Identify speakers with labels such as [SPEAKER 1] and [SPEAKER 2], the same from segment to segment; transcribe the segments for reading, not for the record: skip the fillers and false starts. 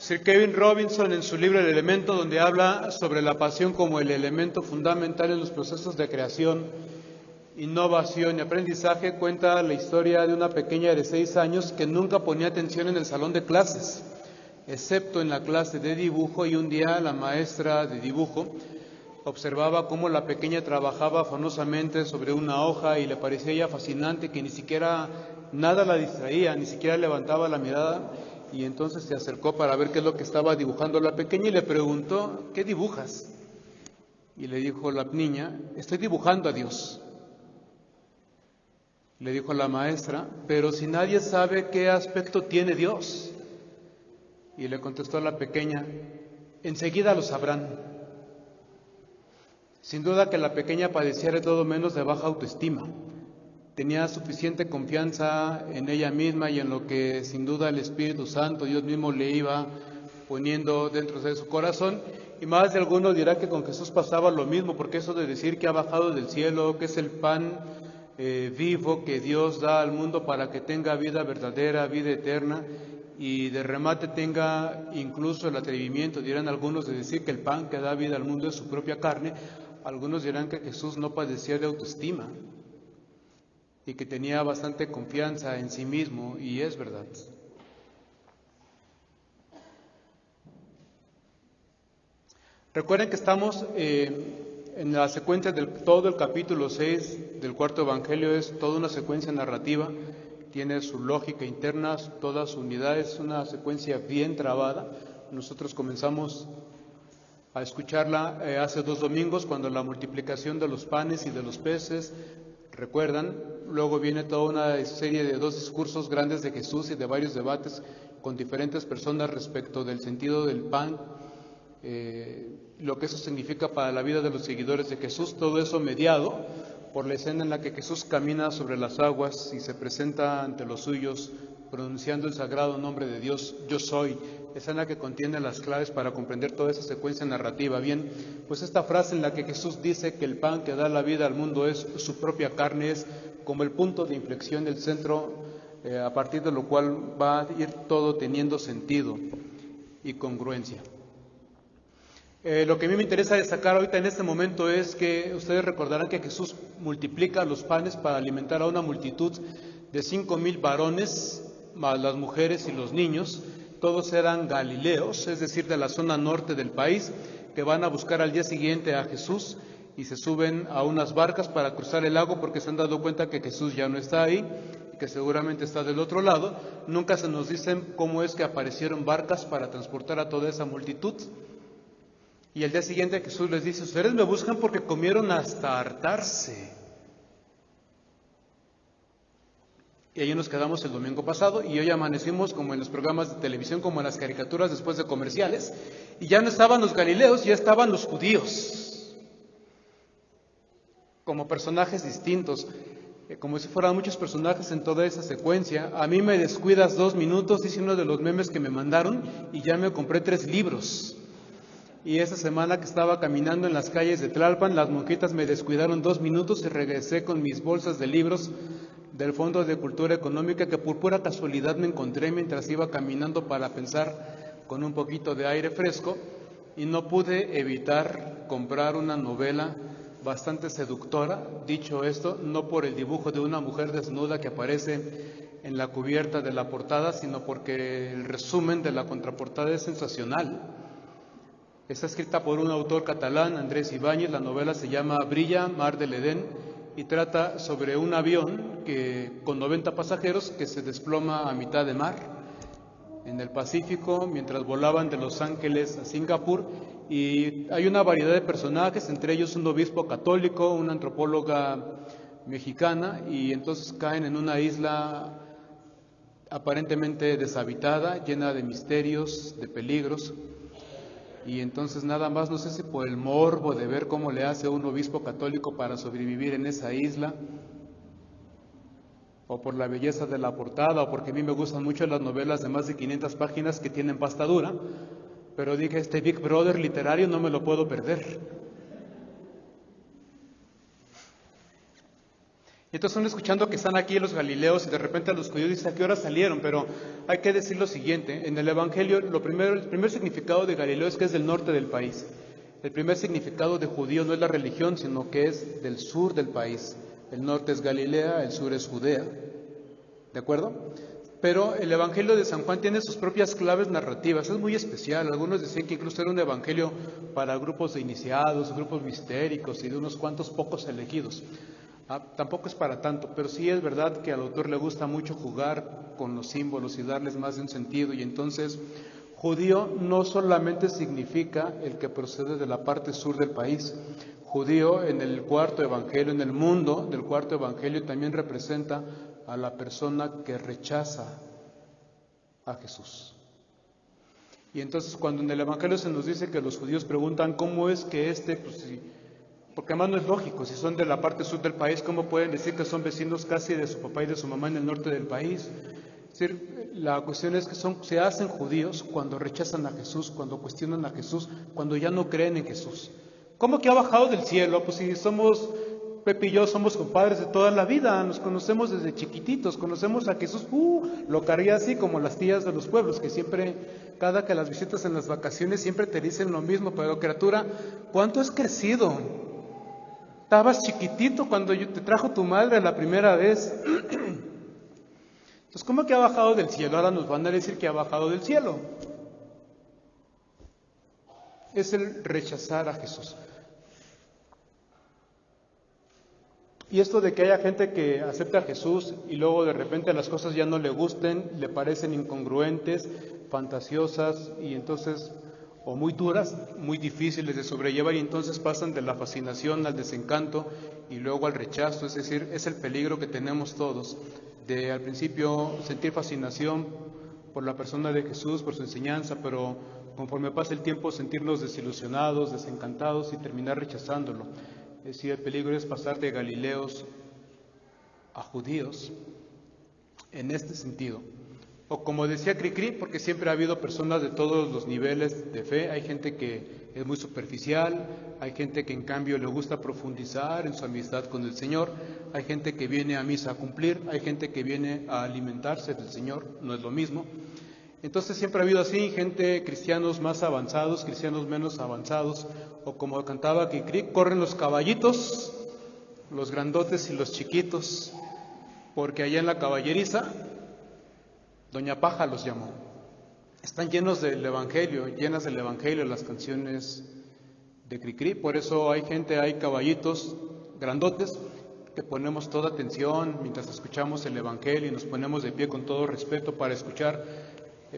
[SPEAKER 1] Sir Kevin Robinson, en su libro El Elemento, donde habla sobre la pasión como el elemento fundamental en los procesos de creación, innovación y aprendizaje, cuenta la historia de una pequeña de 6 años que nunca ponía atención en el salón de clases, excepto en la clase de dibujo, y un día la maestra de dibujo observaba cómo la pequeña trabajaba afanosamente sobre una hoja y le parecía ya fascinante que ni siquiera nada la distraía, ni siquiera levantaba la mirada, y entonces se acercó para ver qué es lo que estaba dibujando la pequeña y le preguntó: ¿qué dibujas? Y le dijo la niña: estoy dibujando a Dios. Le dijo la maestra: pero si nadie sabe qué aspecto tiene Dios. Y le contestó la pequeña: enseguida lo sabrán. Sin duda que la pequeña padecía de todo menos de baja autoestima. Tenía suficiente confianza en ella misma y en lo que sin duda el Espíritu Santo, Dios mismo, le iba poniendo dentro de su corazón. Y más de alguno dirá que con Jesús pasaba lo mismo, porque eso de decir que ha bajado del cielo, que es el pan vivo que Dios da al mundo para que tenga vida verdadera, vida eterna, y de remate tenga incluso el atrevimiento, dirán algunos, de decir que el pan que da vida al mundo es su propia carne. Algunos dirán que Jesús no padecía de autoestima y que tenía bastante confianza en sí mismo, y es verdad. Recuerden que estamos en la secuencia del todo el capítulo 6 del cuarto evangelio. Es toda una secuencia narrativa, tiene su lógica interna, toda su unidad, es una secuencia bien trabada. Nosotros comenzamos a escucharla hace 2 domingos, cuando la multiplicación de los panes y de los peces, recuerdan. Luego viene toda una serie de 2 discursos grandes de Jesús y de varios debates con diferentes personas respecto del sentido del pan, lo que eso significa para la vida de los seguidores de Jesús. Todo eso mediado por la escena en la que Jesús camina sobre las aguas y se presenta ante los suyos pronunciando el sagrado nombre de Dios: yo soy. Escena que contiene las claves para comprender toda esa secuencia narrativa. Bien, pues esta frase en la que Jesús dice que el pan que da la vida al mundo es su propia carne, es como el punto de inflexión, el centro, a partir de lo cual va a ir todo teniendo sentido y congruencia. Lo que a mí me interesa destacar ahorita en este momento es que ustedes recordarán que Jesús multiplica los panes para alimentar a una multitud de 5,000 varones, más las mujeres y los niños. Todos eran galileos, es decir, de la zona norte del país, que van a buscar al día siguiente a Jesús y se suben a unas barcas para cruzar el lago, porque se han dado cuenta que Jesús ya no está ahí, que seguramente está del otro lado. Nunca se nos dicen cómo es que aparecieron barcas para transportar a toda esa multitud. Y al día siguiente Jesús les dice: ustedes me buscan porque comieron hasta hartarse. Y ahí nos quedamos el domingo pasado, y hoy amanecimos como en los programas de televisión, como en las caricaturas después de comerciales, y ya no estaban los galileos, ya estaban los judíos, como personajes distintos, como si fueran muchos personajes en toda esa secuencia. A mí me descuidas 2 minutos, dice uno de los memes que me mandaron, y ya me compré 3 libros. Y esa semana que estaba caminando en las calles de Tlalpan, las monjitas me descuidaron 2 minutos y regresé con mis bolsas de libros del Fondo de Cultura Económica, que por pura casualidad me encontré mientras iba caminando para pensar con un poquito de aire fresco, y no pude evitar comprar una novela bastante seductora. Dicho esto, no por el dibujo de una mujer desnuda que aparece en la cubierta de la portada, sino porque el resumen de la contraportada es sensacional. Está escrita por un autor catalán, Andrés Ibáñez. La novela se llama Brilla, Mar del Edén, y trata sobre un avión con 90 pasajeros que se desploma a mitad de mar en el Pacífico mientras volaban de Los Ángeles a Singapur. Y hay una variedad de personajes, entre ellos un obispo católico, una antropóloga mexicana, y entonces caen en una isla aparentemente deshabitada, llena de misterios, de peligros. Y entonces nada más, no sé si por el morbo de ver cómo le hace un obispo católico para sobrevivir en esa isla, o por la belleza de la portada, o porque a mí me gustan mucho las novelas de más de 500 páginas que tienen pasta dura, pero dije, este Big Brother literario no me lo puedo perder. Y entonces están escuchando que están aquí los galileos y de repente los judíos dicen a qué hora salieron, pero hay que decir lo siguiente, en el Evangelio el primer significado de Galileo es que es del norte del país. El primer significado de judío no es la religión, sino que es del sur del país. El norte es Galilea, el sur es Judea, ¿de acuerdo? Pero el Evangelio de San Juan tiene sus propias claves narrativas, es muy especial. Algunos decían que incluso era un evangelio para grupos de iniciados, grupos mistéricos y de unos cuantos pocos elegidos. Tampoco es para tanto, pero sí es verdad que al autor le gusta mucho jugar con los símbolos y darles más de un sentido. Y entonces, judío no solamente significa el que procede de la parte sur del país. Judío en el cuarto evangelio, en el mundo del cuarto evangelio, también representa a la persona que rechaza a Jesús. Y entonces cuando en el evangelio se nos dice que los judíos preguntan cómo es que porque además no es lógico, si son de la parte sur del país, ¿cómo pueden decir que son vecinos casi de su papá y de su mamá en el norte del país? Es decir, la cuestión es que se hacen judíos cuando rechazan a Jesús, cuando cuestionan a Jesús, cuando ya no creen en Jesús. ¿Cómo que ha bajado del cielo? Pues si Pepe y yo somos compadres de toda la vida, nos conocemos desde chiquititos, conocemos a Jesús, lo cargué así como las tías de los pueblos, que siempre, cada que las visitas en las vacaciones, siempre te dicen lo mismo, pero criatura, ¿cuánto has crecido? Estabas chiquitito cuando te trajo tu madre la primera vez. Entonces, ¿cómo que ha bajado del cielo? Ahora nos van a decir que ha bajado del cielo. Es el rechazar a Jesús. Y esto de que haya gente que acepta a Jesús y luego de repente las cosas ya no le gusten, le parecen incongruentes, fantasiosas y entonces, o muy duras, muy difíciles de sobrellevar y entonces pasan de la fascinación al desencanto y luego al rechazo. Es decir, es el peligro que tenemos todos de al principio sentir fascinación por la persona de Jesús, por su enseñanza, pero conforme pasa el tiempo sentirnos desilusionados, desencantados y terminar rechazándolo. Es decir, el peligro es pasar de galileos a judíos en este sentido. O como decía Cricri, porque siempre ha habido personas de todos los niveles de fe, hay gente que es muy superficial, hay gente que en cambio le gusta profundizar en su amistad con el Señor, hay gente que viene a misa a cumplir, hay gente que viene a alimentarse del Señor, no es lo mismo. Entonces siempre ha habido así, gente, cristianos más avanzados, cristianos menos avanzados, o como cantaba Cricri, corren los caballitos, los grandotes y los chiquitos, porque allá en la caballeriza, Doña Paja los llamó. Están llenas del Evangelio las canciones de Cricri, por eso hay caballitos grandotes, que ponemos toda atención mientras escuchamos el Evangelio y nos ponemos de pie con todo respeto para escuchar,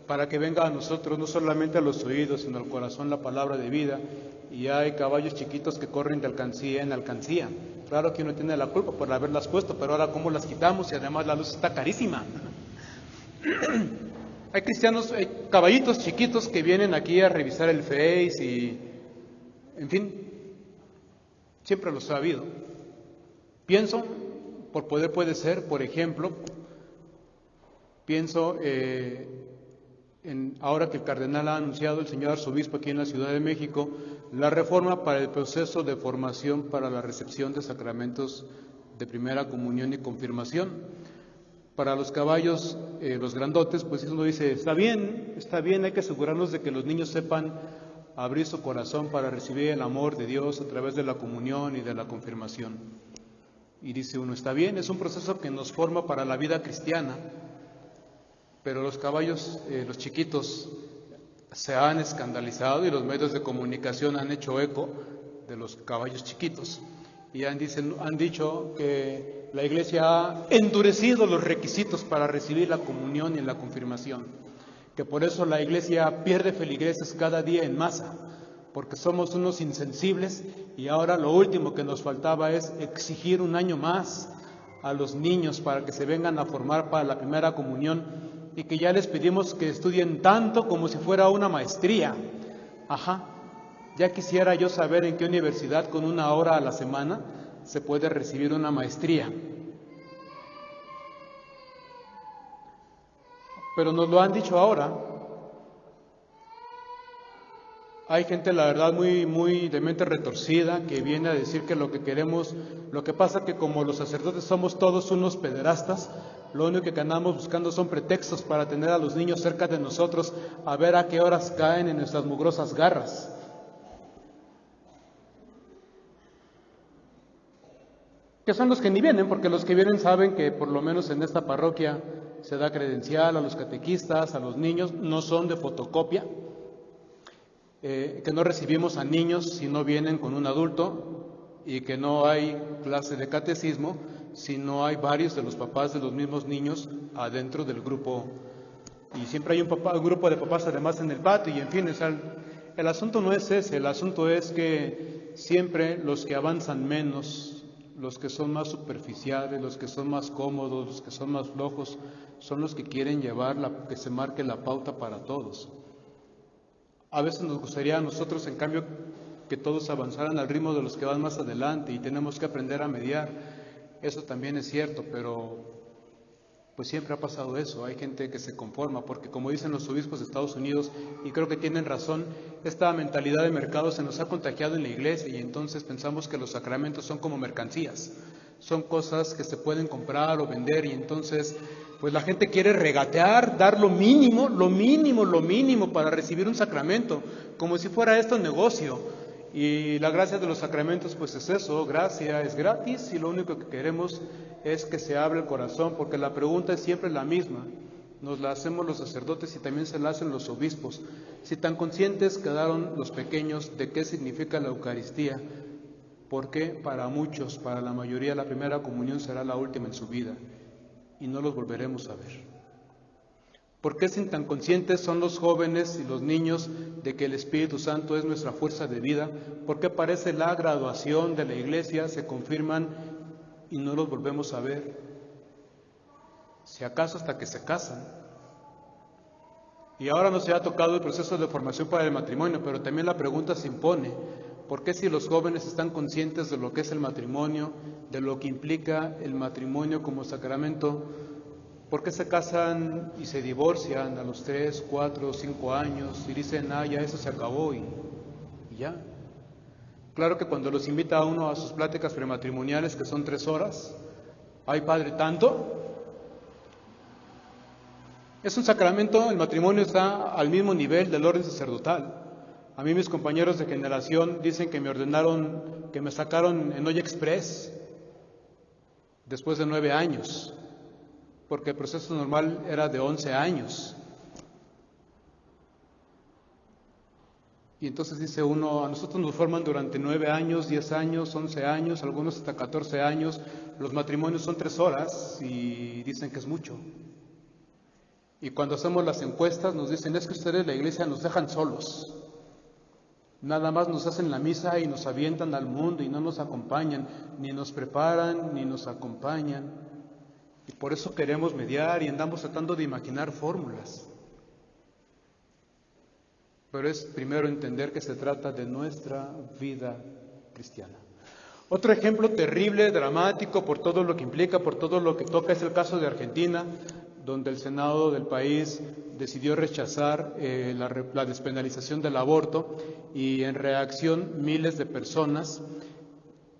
[SPEAKER 1] para que venga a nosotros, no solamente a los oídos, sino al corazón la palabra de vida. Y hay caballos chiquitos que corren de alcancía en alcancía. Claro que uno tiene la culpa por haberlas puesto, pero ahora ¿cómo las quitamos? Y además la luz está carísima. Hay caballitos chiquitos que vienen aquí a revisar el Face y, en fin, siempre los ha habido. Pienso, puede ser, por ejemplo, ahora que el cardenal ha anunciado, el señor arzobispo aquí en la Ciudad de México, la reforma para el proceso de formación para la recepción de sacramentos de primera comunión y confirmación. Para los caballos, los grandotes, pues uno dice, está bien, hay que asegurarnos de que los niños sepan abrir su corazón para recibir el amor de Dios a través de la comunión y de la confirmación. Y dice uno, está bien, es un proceso que nos forma para la vida cristiana, pero los caballos, los chiquitos, se han escandalizado y los medios de comunicación han hecho eco de los caballos chiquitos y han dicho que la Iglesia ha endurecido los requisitos para recibir la comunión y la confirmación, que por eso la Iglesia pierde feligreses cada día en masa, porque somos unos insensibles y ahora lo último que nos faltaba es exigir un año más a los niños para que se vengan a formar para la primera comunión y que ya les pedimos que estudien tanto como si fuera una maestría. Ya quisiera yo saber en qué universidad con 1 hora a la semana se puede recibir una maestría. Pero nos lo han dicho ahora. Hay gente, la verdad, muy de mente retorcida, que viene a decir que lo que queremos, lo que pasa que como los sacerdotes somos todos unos pederastas, lo único que andamos buscando son pretextos para tener a los niños cerca de nosotros, a ver a qué horas caen en nuestras mugrosas garras. Que son los que ni vienen, porque los que vienen saben que por lo menos en esta parroquia se da credencial a los catequistas, a los niños, no son de fotocopia, que no recibimos a niños si no vienen con un adulto y que no hay clase de catecismo si no hay varios de los papás de los mismos niños adentro del grupo. Y siempre hay un grupo de papás además en el patio y en fin, el asunto no es ese, el asunto es que siempre los que avanzan menos, los que son más superficiales, los que son más cómodos, los que son más flojos, son los que quieren llevar que se marque la pauta para todos. A veces nos gustaría a nosotros, en cambio, que todos avanzaran al ritmo de los que van más adelante y tenemos que aprender a mediar. Eso también es cierto, pero pues siempre ha pasado eso. Hay gente que se conforma porque, como dicen los obispos de Estados Unidos, y creo que tienen razón, esta mentalidad de mercado se nos ha contagiado en la iglesia y entonces pensamos que los sacramentos son como mercancías. Son cosas que se pueden comprar o vender y entonces pues la gente quiere regatear, dar lo mínimo para recibir un sacramento, como si fuera esto un negocio. Y la gracia de los sacramentos pues es eso, gracia es gratis y lo único que queremos es que se abra el corazón, porque la pregunta es siempre la misma, nos la hacemos los sacerdotes y también se la hacen los obispos. Si tan conscientes quedaron los pequeños de qué significa la Eucaristía, ¿por qué para muchos, para la mayoría, la primera comunión será la última en su vida y no los volveremos a ver? ¿Por qué sin tan conscientes son los jóvenes y los niños de que el Espíritu Santo es nuestra fuerza de vida? ¿Por qué parece la graduación de la iglesia, se confirman y no los volvemos a ver? Si acaso hasta que se casan. Y ahora nos ha tocado el proceso de formación para el matrimonio, pero también la pregunta se impone. ¿Por qué si los jóvenes están conscientes de lo que es el matrimonio, de lo que implica el matrimonio como sacramento, por qué se casan y se divorcian a los 3, 4, 5 años y dicen, ya eso se acabó y ya? Claro que cuando los invita a uno a sus pláticas prematrimoniales, que son 3 horas, ¡ay padre, tanto! Es un sacramento, el matrimonio está al mismo nivel del orden sacerdotal. A mí mis compañeros de generación dicen que me ordenaron, que me sacaron en olla express después de 9 años, porque el proceso normal era de 11 años. Y entonces dice uno, a nosotros nos forman durante 9 años, 10 años, 11 años, algunos hasta 14 años, los matrimonios son 3 horas y dicen que es mucho. Y cuando hacemos las encuestas nos dicen, es que ustedes la iglesia nos dejan solos. Nada más nos hacen la misa y nos avientan al mundo y no nos acompañan, ni nos preparan, ni nos acompañan. Y por eso queremos mediar y andamos tratando de imaginar fórmulas. Pero es primero entender que se trata de nuestra vida cristiana. Otro ejemplo terrible, dramático, por todo lo que implica, por todo lo que toca, es el caso de Argentina, donde el Senado del país decidió rechazar la despenalización del aborto y en reacción miles de personas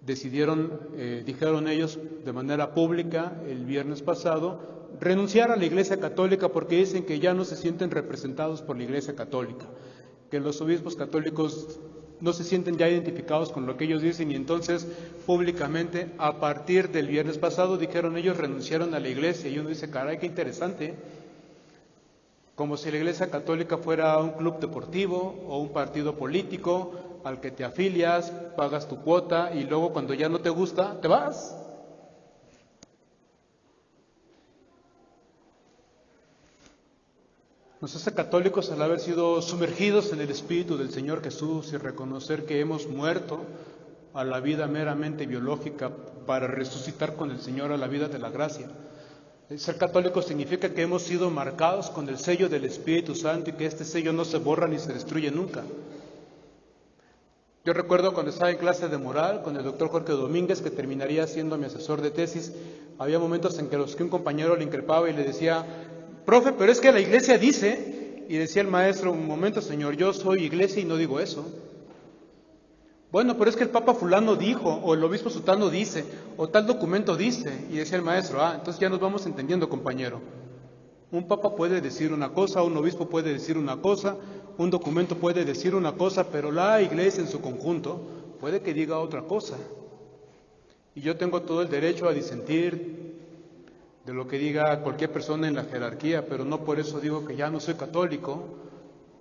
[SPEAKER 1] dijeron ellos de manera pública el viernes pasado, renunciar a la Iglesia Católica porque dicen que ya no se sienten representados por la Iglesia Católica, que los obispos católicos no se sienten ya identificados con lo que ellos dicen y entonces públicamente a partir del viernes pasado dijeron ellos renunciaron a la Iglesia y uno dice, caray, qué interesante, como si la Iglesia Católica fuera un club deportivo o un partido político al que te afilias, pagas tu cuota y luego cuando ya no te gusta, te vas. Nos hace católicos al haber sido sumergidos en el Espíritu del Señor Jesús y reconocer que hemos muerto a la vida meramente biológica para resucitar con el Señor a la vida de la gracia. Ser católico significa que hemos sido marcados con el sello del Espíritu Santo y que este sello no se borra ni se destruye nunca. Yo recuerdo cuando estaba en clase de moral con el doctor Jorge Domínguez, que terminaría siendo mi asesor de tesis, había momentos en que un compañero le increpaba y le decía, profe, pero es que la Iglesia dice Y decía el maestro, un momento señor, yo soy iglesia y no digo eso. Bueno, pero es que el Papa fulano dijo, o el obispo sutano dice, o tal documento dice. Y decía el maestro, entonces ya nos vamos entendiendo, compañero. Un papa puede decir una cosa, un obispo puede decir una cosa, un documento puede decir una cosa, pero la iglesia en su conjunto puede que diga otra cosa. Y yo tengo todo el derecho a disentir de lo que diga cualquier persona en la jerarquía, pero no por eso digo que ya no soy católico,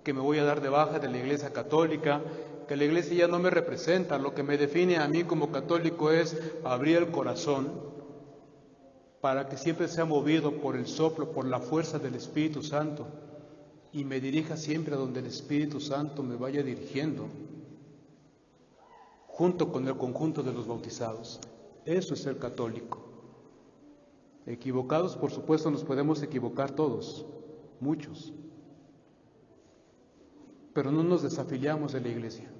[SPEAKER 1] que me voy a dar de baja de la Iglesia católica, que la Iglesia ya no me representa. Lo que me define a mí como católico es abrir el corazón para que siempre sea movido por el soplo, por la fuerza del Espíritu Santo, y me dirija siempre a donde el Espíritu Santo me vaya dirigiendo, junto con el conjunto de los bautizados. Eso es ser católico. Equivocados, por supuesto, nos podemos equivocar todos, muchos, pero no nos desafiliamos de la Iglesia.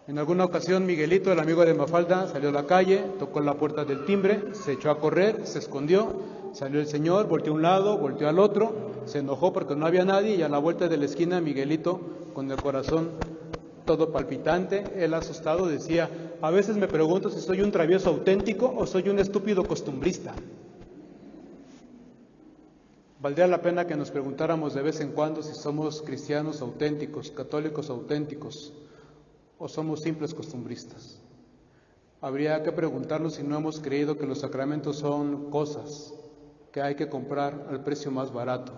[SPEAKER 1] En alguna ocasión Miguelito, el amigo de Mafalda, salió a la calle, tocó la puerta del timbre, se echó a correr, se escondió, salió el señor, volteó a un lado, volteó al otro, se enojó porque no había nadie y a la vuelta de la esquina Miguelito, con el corazón todo palpitante, él asustado decía, a veces me pregunto si soy un travieso auténtico o soy un estúpido costumbrista. Valdría la pena que nos preguntáramos de vez en cuando si somos cristianos auténticos, católicos auténticos, o somos simples costumbristas. Habría que preguntarnos si no hemos creído que los sacramentos son cosas que hay que comprar al precio más barato,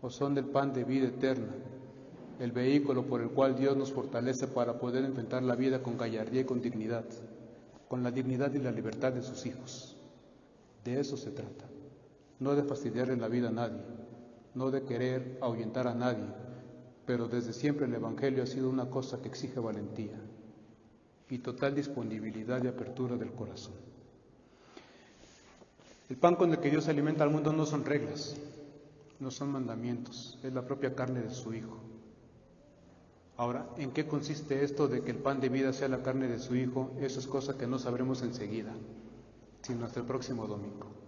[SPEAKER 1] o son el pan de vida eterna, el vehículo por el cual Dios nos fortalece para poder enfrentar la vida con gallardía y con dignidad, con la dignidad y la libertad de sus hijos. De eso se trata, no de fastidiarle la vida a nadie, no de querer ahuyentar a nadie, pero desde siempre el Evangelio ha sido una cosa que exige valentía y total disponibilidad y apertura del corazón. El pan con el que Dios alimenta al mundo no son reglas, no son mandamientos, es la propia carne de su Hijo. Ahora, ¿en qué consiste esto de que el pan de vida sea la carne de su Hijo? Eso es cosa que no sabremos enseguida, sino hasta el próximo domingo.